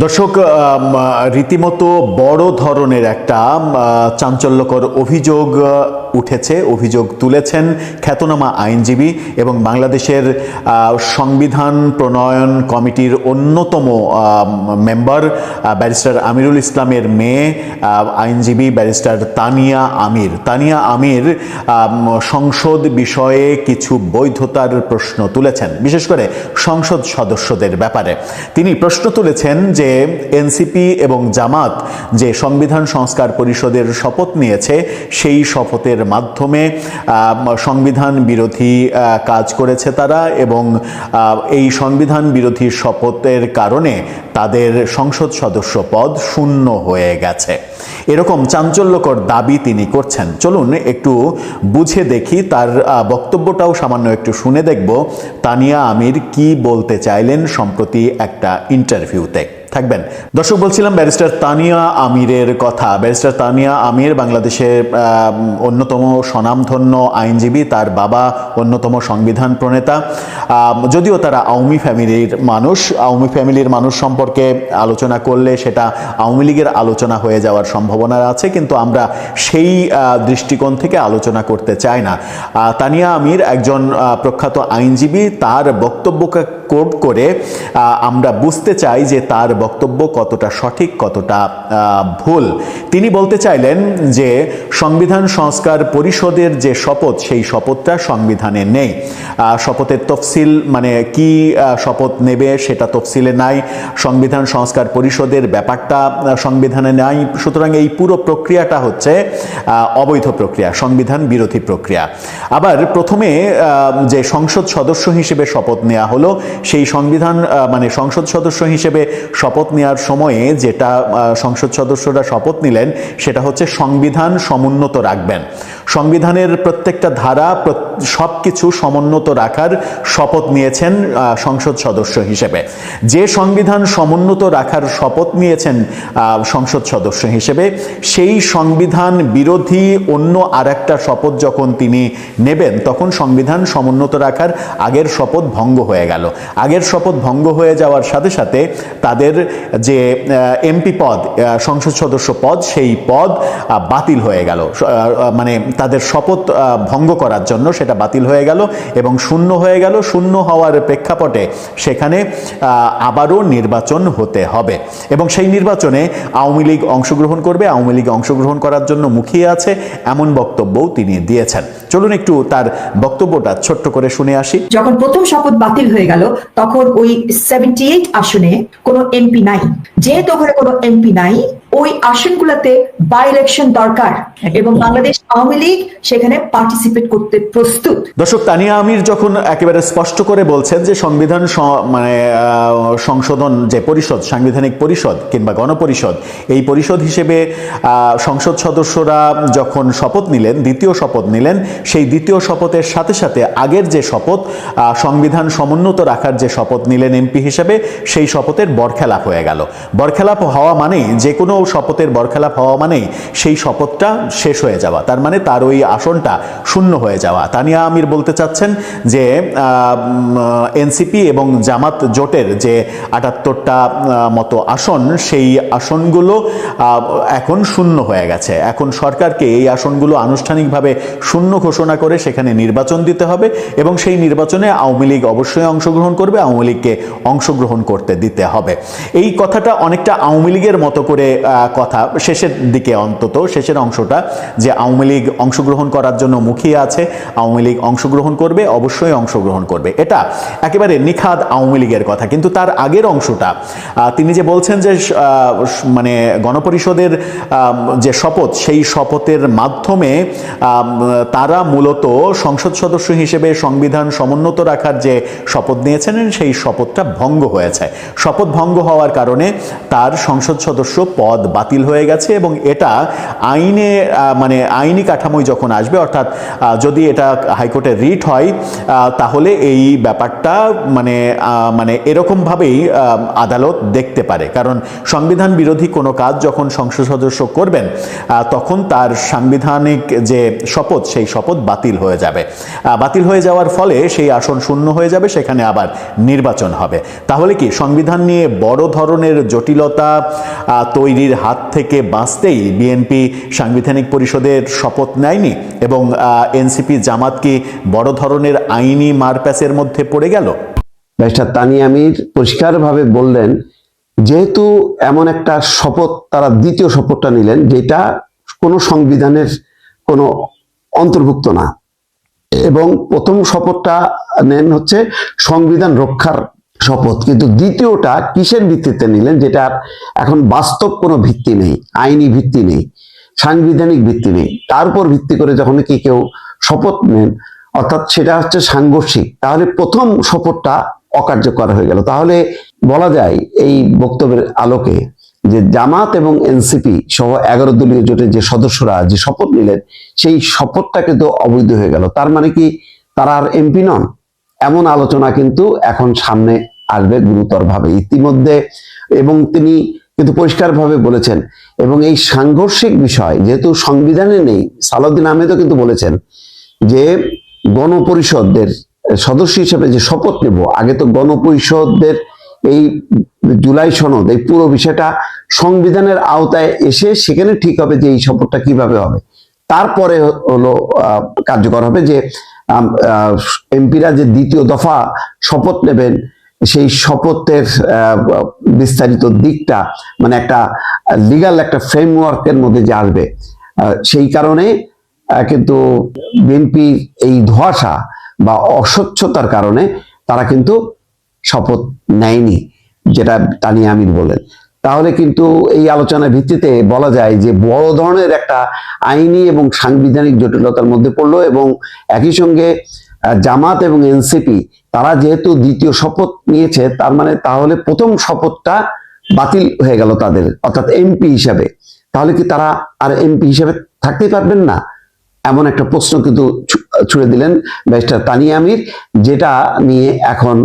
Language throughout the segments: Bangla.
দর্শক, রীতিমতো বড় ধরনের একটা চাঞ্চল্যকর অভিযোগ উঠেছে, অভিযোগ তুলেছেন খ্যাতনামা আইনজীবী এবং বাংলাদেশের সংবিধান প্রণয়ন কমিটির অন্যতম মেম্বার ব্যারিস্টার আমিরুল ইসলামের মেয়ে আইনজীবী ব্যারিস্টার তানিয়া আমির। তানিয়া আমির সংসদ বিষয়ে কিছু বৈধতার প্রশ্ন তুলেছেন, বিশেষ করে সংসদ সদস্যদের ব্যাপারে। তিনি প্রশ্ন তুলেছেন যে এনসিপি এবং জামাত যে সংবিধান সংস্কার পরিষদের শপথ নিয়েছে, সেই শপথের মাধ্যমে সংবিধান বিরোধী কাজ করেছে তারা, এবং এই সংবিধান বিরোধী শপথের কারণে তাদের সংসদ সদস্য পদ শূন্য হয়ে গেছে। এরকম চাঞ্চল্যকর দাবি তিনি করছেন। চলুন একটু বুঝে দেখি, তার বক্তব্যটাও সামান্য একটু শুনে দেখব তানিয়া আমির কি বলতে চাইলেন সম্প্রতি একটা ইন্টারভিউতে। থাকবেন দর্শক। বলছিলাম ব্যারিস্টার তানিয়া আমিরের কথা। ব্যারিস্টার তানিয়া আমির বাংলাদেশের অন্যতম স্বনামধন্য আইনজীবী, তার বাবা অন্যতম সংবিধান প্রণেতা। যদিও তারা আওয়ামী ফ্যামিলির মানুষ সম্পর্কে আলোচনা করলে সেটা আওয়ামী লীগের আলোচনা হয়ে যাওয়ার সম্ভাবনা আছে, কিন্তু আমরা সেই দৃষ্টিকোণ থেকে আলোচনা করতে চাই না। তানিয়া আমির একজন প্রখ্যাত আইনজীবী, তার বক্তব্যকে কোট করে আমরা বুঝতে চাই যে তার বক্তব্য কতটা সঠিক, কতটা ভুল। তিনি বলতে চাইলেন যে সংবিধান সংস্কার পরিষদের যে শপথ, সেই শপথটা সংবিধানে নেই। শপথের তফসিল, মানে কি শপথ নেবে সেটা তফসিলে নাই। সংবিধান সংস্কার পরিষদের ব্যাপারটা সংবিধানে নাই। সুতরাং এই পুরো প্রক্রিয়াটা হচ্ছে অবৈধ প্রক্রিয়া, সংবিধান বিরোধী প্রক্রিয়া। আবার প্রথমে যে সংসদ সদস্য হিসেবে শপথ নেওয়া হলো, সেই সংসদ সদস্য হিসেবে শপথ নেওয়ার সময়ে যেটা সংসদ সদস্যরা শপথ নিলেন সেটা হচ্ছে সংবিধান সমুন্নত রাখবেন। সংবিধানের প্রত্যেকটা ধারা সবকিছু সমুন্নত রাখার শপথ নিয়েছেন সংসদ সদস্য হিসেবে। যে সংবিধান সমুন্নত রাখার শপথ নিয়েছেন সংসদ সদস্য হিসেবে, সেই সংবিধান বিরোধী অন্য আরেকটা শপথ যখন তিনি নেবেন, তখন সংবিধান সমুন্নত রাখার আগের শপথ ভঙ্গ হয়ে গেল। আগের শপথ ভঙ্গ হয়ে যাওয়ার সাথে সাথে তাদের যে এমপি পদ, সংসদ সদস্য পদ, সেই পদ বাতিল হয়ে গেল। মানে তাদের শপথ ভঙ্গ করার জন্য সেটা বাতিল হয়ে গেল এবং শূন্য হয়ে গেল। শূন্য হওয়ার প্রেক্ষাপটে সেখানে আবারও নির্বাচন হতে হবে এবং সেই নির্বাচনে আওয়ামী লীগ অংশগ্রহণ করবে। আওয়ামী লীগ অংশগ্রহণ করার জন্য মুখিয়ে আছে, এমন বক্তব্যও তিনি দিয়েছেন। চলুন একটু তার বক্তব্যটা ছোট্ট করে শুনে আসি। যখন প্রথম শপথ বাতিল হয়ে গেল, তখন ওই 78 আসনে কোনো এমপি নাই। যেহেতু ওখানে কোনো এমপি নাই, ওই আসনগুলোতে বাই ইলেকশন দরকার এবং বাংলাদেশ আওয়ামী লীগ সেখানে পার্টিসিপেট করতে প্রস্তুত। দর্শক, তানিয়া আমির যখন একেবারে স্পষ্ট করে বলছেন যে সংবিধান সংশোধন যে পরিষদ, সাংবিধানিক পরিষদ কিংবা গণপরিষদ, এই পরিষদ হিসেবে সংসদ সদস্যরা যখন শপথ নিলেন, দ্বিতীয় শপথ নিলেন, সেই দ্বিতীয় শপথের সাথে সাথে আগের যে শপথ, সংবিধান সমুন্নত রাখার যে শপথ নিলেন এমপি হিসেবে, সেই শপথের বরখেলাপ হয়ে গেল। বরখেলাপ হওয়া মানেই, যে কোনো শপথের বরখেলাপ হওয়া মানেই সেই শপথটা শেষ হয়ে যাওয়া, তার মানে তার ওই আসনটা শূন্য হয়ে যাওয়া। তানিয়া আমির বলতে চাচ্ছেন যে এনসিপি এবং জামাত জোটের যে 78টা মতো আসন, সেই আসনগুলো এখন শূন্য হয়ে গেছে। এখন সরকারকে এই আসনগুলো আনুষ্ঠানিকভাবে শূন্য ঘোষণা করে সেখানে নির্বাচন দিতে হবে এবং সেই নির্বাচনে আওয়ামী লীগ অবশ্যই অংশগ্রহণ করবে, আওয়ামী লীগকে অংশগ্রহণ করতে দিতে হবে। এই কথাটা অনেকটা আওয়ামী লীগের মতো করে কথা, শেষের দিকে অন্তত শেষের অংশটা, যে আওয়ামী লীগ অংশগ্রহণ করার জন্য মুখিয়ে আছে, আওয়ামী লীগ অংশগ্রহণ করবে, অবশ্যই অংশগ্রহণ করবে, এটা একেবারে নিখাদ আওয়ামী লীগের কথা। কিন্তু তার আগের অংশটা তিনি যে বলছেন যে মানে গণপরিষদের যে শপথ, সেই শপথের মাধ্যমে তারা মূলত সংসদ সদস্য হিসেবে সংবিধান সমুন্নত রাখার যে শপথ নিয়েছেন, সেই শপথটা ভঙ্গ হয়েছে। শপথ ভঙ্গ হওয়ার কারণে তার সংসদ সদস্য পদ বাতিল হয়ে গেছে এবং এটা আইন আইনি কাঠামোয় যখন আসবে, অর্থাৎ যদি এটা হাইকোর্টের রিট হয়, তাহলে এই ব্যাপারটা মানে এরকমভাবেই আদালত দেখতে পারে। কারণ সংবিধান বিরোধী কোনো কাজ যখন সংসদ সদস্য করবেন, তখন তার সাংবিধানিক যে শপথ, সেই শপথ বাতিল হয়ে যাবে। বাতিল হয়ে যাওয়ার ফলে সেই আসন শূন্য হয়ে যাবে, সেখানে আবার নির্বাচন হবে। তাহলে কি সংবিধান নিয়ে বড় ধরনের জটিলতা তৈরির হাত থেকে বাঁচতেই বিএনপি সাংবিধানিক পরিষদের শপথ নেয়নি এবং এনসিপি জামাত কি বড় ধরনের আইনি মারপ্যাচের মধ্যে পড়ে গেল? ব্যারিস্টার তানি আমির পরিষ্কারভাবে বললেন, যেহেতু এমন একটা শপথ, তারা দ্বিতীয় শপথটা নিলেন যেটা কোনো সংবিধানের কোনো অন্তর্ভুক্ত না, এবং প্রথম শপথটা নেন হচ্ছে সংবিধান রক্ষার শপথ, কিন্তু দ্বিতীয়টা কিসের ভিত্তিতে নিলেন, যেটা এখন বাস্তব কোনো ভিত্তি নেই, আইনি ভিত্তি নেই, সাংবিধানিক ভিত্তি নেই, তার উপর ভিত্তি করে যখন কি কেউ শপথ নেন, অর্থাৎ সেটা হচ্ছে সাংঘর্ষিক, তাহলে প্রথম শপথটা অকার্যকর হয়ে গেল। তাহলে বলা যায় এই বক্তব্যের আলোকে যে জামাত এবং এনসিপি সহ 11 দলীয় জোটের যে সদস্যরা যে শপথ নিলেন, সেই শপথটা কিন্তু অবৈধ হয়ে গেল। তার মানে কি তারা আর এমপি নন? এমন আলোচনা কিন্তু এখন সামনে আসবে গুরুতরভাবে ইতিমধ্যে, এবং তিনি কিন্তু পরিষ্কারভাবে বলেছেন। এবং এই সাংঘর্ষিক বিষয় যেহেতু সংবিধানে নেই, সালাউদ্দিন আহমেদও কিন্তু বলেছেন যে গণপরিষদের সদস্য হিসেবে যে শপথ নেব, আগে তো গণপরিষদের এই জুলাই সনদ, এই পুরো বিষয়টা সংবিধানের আওতায় এসে সেখানে ঠিক হবে যে এই শপথটা কিভাবে হবে, তারপরে হলো কার্যকর হবে যে এমপিরা যে দ্বিতীয় দফা শপথ নেবেন, সেই শপথের বিস্তারিত দিকটা মানে একটা লিগাল একটা ফ্রেমওয়ার্কের মধ্যে যে আসবে, সেই কারণে কিন্তু বিএনপি এই ধোঁয়াশা বা অস্বচ্ছতার কারণে তারা কিন্তু শপথ নেয়নি, যেটা তানি আমির বলেন। তাহলে কিন্তু এই আলোচনার ভিত্তিতে বলা যায় যে বড় ধরনের একটা আইনি এবং সাংবিধানিক জটিলতার মধ্যে পড়লো, এবং একই সঙ্গে জামাত এবং এনসিপি তারা যেহেতু দ্বিতীয় শপথ নিয়েছে, তার মানে তাহলে প্রথম শপথটা বাতিল হয়ে গেল তাদের, অর্থাৎ এমপি হিসাবে। তাহলে কি তারা আর এমপি হিসাবে থাকতেই পারবেন না? এমন একটা প্রশ্ন কিন্তু ছুড়ে দিলেন ব্যারিস্টার তানি আমির, যেটা নিয়ে এখন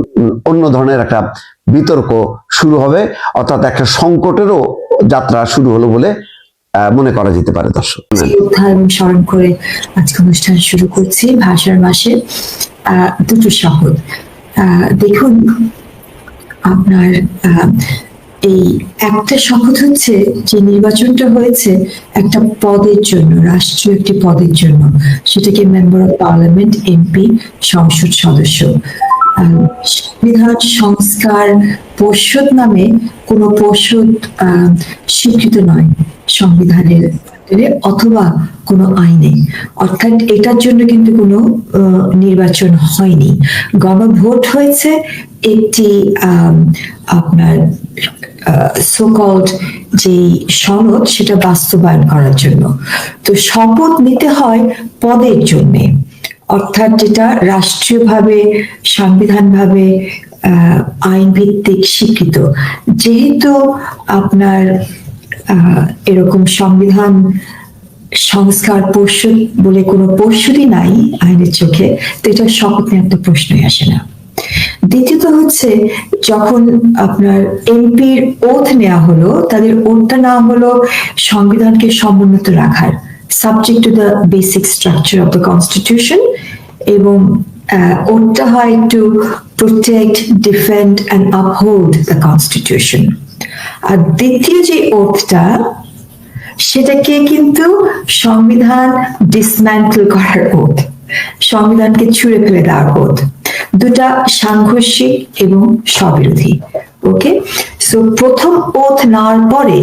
অন্য ধরনের একটা বিতর্ক শুরু হবে, অর্থাৎ একটা সংকটেরও যাত্রা শুরু হলো বলে মনে করা যেতে পারে। দর্শক, স্মরণ করে আজকে অনুষ্ঠান শুরু করছি ভাষার মাসে। দুটো শপথ দেখুন, আপনার এই একটা শপথ হচ্ছে যে নির্বাচনটা হয়েছে একটা পদের জন্য, রাষ্ট্রীয় একটি পদের জন্য, সেটাকে মেম্বার অফ পার্লামেন্ট, এমপি, সংসদ সদস্য। সংবিধান সংস্কার পরিষদ নামে কোনো পরিষদ স্বীকৃত নয় সংবিধানের অথবা কোনো আইনে, অর্থাৎ এটার জন্য কিন্তু কোনো নির্বাচন হয়নি। গণভোট হয়েছে একটি আপনার সো-কল্ড যে সনদ, সেটা বাস্তবায়ন করার জন্য। তো শপথ নিতে হয় পদের জন্যে, অর্থাৎ যেটা রাষ্ট্রীয়ভাবে সাংবিধানভাবে আইন ভিত্তিক স্বীকৃত। যেহেতু আপনার এরকম সংবিধান সংস্কার পরিষদ বলে কোনো পরিষদই নাই আইনের চোখে, তো এটা শপথ নেওয়ার তো প্রশ্নই আসে না। দ্বিতীয়ত হচ্ছে, যখন আপনার এমপির ওথ নেওয়া হলো, তাদের ওথটা নেওয়া হলো সংবিধানকে সমুন্নত রাখার, subject to the basic structure of the constitution, এবং ওথটা হয় to protect, defend and uphold the constitution. আর দ্বিতীয় যে ওথটা, সেটাকে কিন্তু সংবিধান ডিসম্যান্টল করার ওথ, সংবিধানকে ছুঁড়ে ফেলে দেওয়ার ওথ। দুটা সাংঘর্ষিক এবং স্ববিরোধী। ওকে, সো প্রথম ওথ নেওয়ার পরে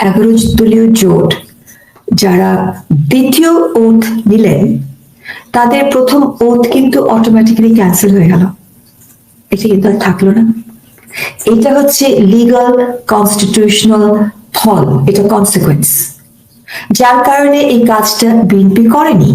11 দলীয় জোট যারা দ্বিতীয় ওথ নিলেন, তাদের প্রথম ওথ কিন্তু অটোমেটিক্যালি ক্যান্সেল হয়ে গেল, এটা কিন্তু আর থাকলো না। এটা হচ্ছে লিগাল কনস্টিটিউশনাল ফল, এটা কনসিকুয়েন্স, যার কারণে এই কাজটা বিএনপি করেনি।